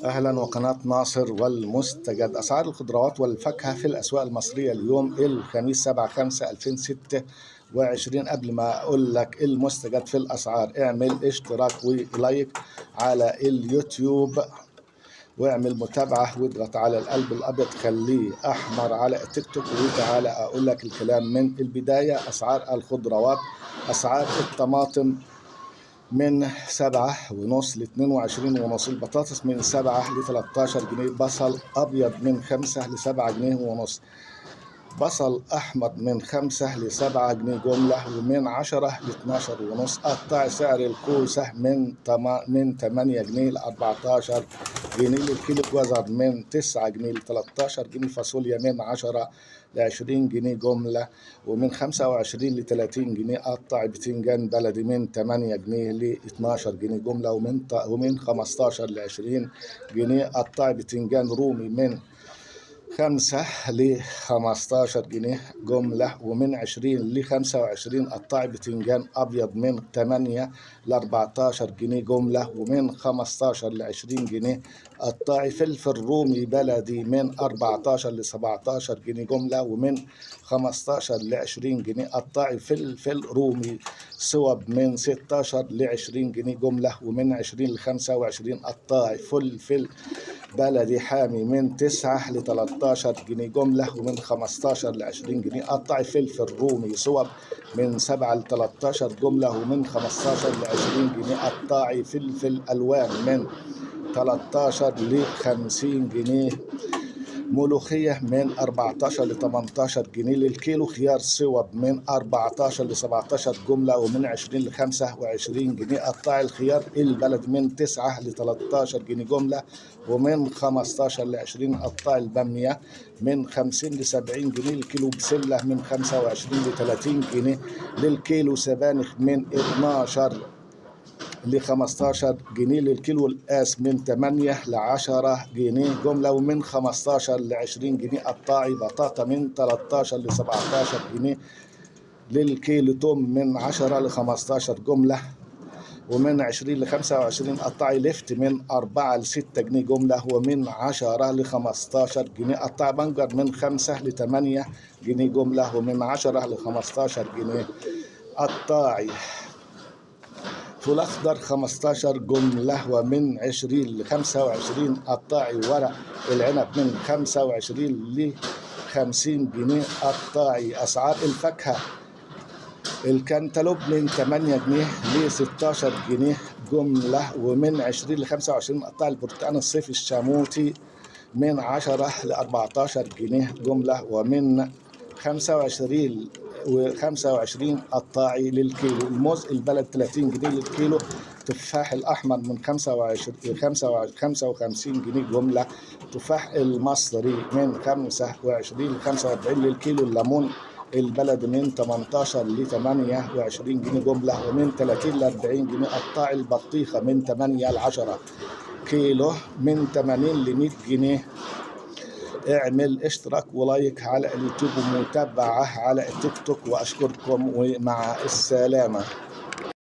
أهلا وقناة ناصر والمستجد. أسعار الخضروات والفاكهة في الأسواق المصرية اليوم الخميس 7/5/2020. قبل ما أقول لك المستجد في الأسعار، اعمل اشتراك ولايك على اليوتيوب، واعمل متابعة واضغط على القلب الأبيض خليه أحمر على التيك توك. وتعالى أقول لك الكلام من البداية. أسعار الخضروات: أسعار الطماطم من 7.5 ل22.5، البطاطس من 7 ل13 جنيه، بصل أبيض من 5 ل7.5 جنيه، بصل أحمر من 5 ل7 جنيه جملة، ومن 10 ل12.5. قطع سعر الكوسة من 8 جنيه ل14 جنيه للكيلو، جزر من 9 جنيه ل13 جنيه، فاصوليا من 10 ل20 جنيه جملة، ومن 25 ل30 جنيه. قطع بتنجان بلدي من 8 جنيه ل12 جنيه جملة، ومن 15 ل20 جنيه. قطع بتنجان رومي من 5 ل15 جنيه جملة، ومن 20 ل25. قطع بتنجان أبيض من 8 ل14 جنيه جملة، ومن 15 ل20 جنيه. قطع فلفل رومي بلدي من 14 ل17 جنيه جملة، ومن 15 ل20 جنيه. قطع فلفل رومي صوب من 16 ل20 جنيه جملة، ومن 20 ل25. قطع فلفل بلدي حامي من 9 ل13 جنيه جملة، ومن 15 ل20 جنيه. قطع فلفل رومي صوب من 7 ل13 جملة، ومن 15 ل20 جنيه. قطع فلفل ألوان من 13 ل50 جنيه. ملوخية من 14 ل18 جنيه للكيلو. خيار صوب من 14 ل17 جملة، ومن 20 ل25 جنيه. قطع الخيار البلد من 9 ل13 جنيه جملة، ومن 15 ل20. قطع البامية من 50 ل70 جنيه للكيلو. بسلة من 25 ل30 جنيه للكيلو. سبانخ من 12 ل15 جنيه للكيلو. القاس من 8 ل10 جنيه جملة، ومن 15 ل20 جنيه. قطاعي بطاطا من 13 ل17 جنيه للكيلو. توم من 10 ل15 جملة، ومن 20 ل25. قطاعي لفت من 4 ل6 جنيه جملة، ومن 10 ل15 جنيه. قطاع بنجر من 5 ل8 جنيه جملة، ومن 10 ل15 جنيه. قطاعي فول أخضر 15 جملة، ومن 20 ل25. قطاعي ورق العنب من 25 ل50 جنيه. قطاعي أسعار الفاكهة: الكنتالوب من 8 جنيه ل16 جنيه جملة، ومن 20 ل25. قطاع البرتقال الصيفي الشاموتي من 10 ل14 جنيه جملة، ومن 25 قطاعي للكيلو. الموز البلد 30 جنيه للكيلو. تفاح الأحمر من 55 جنيه جملة. تفاح المصري من 25 ل45 للكيلو. الليمون البلد من 18 ل28 جنيه جملة، ومن 30 ل40 جنيه. قطاع البطيخة من 8 ل10 كيلو، من 80 ل100 جنيه. اعمل اشتراك ولايك على اليوتيوب ومتابعة على التيك توك، واشكركم ومع السلامة.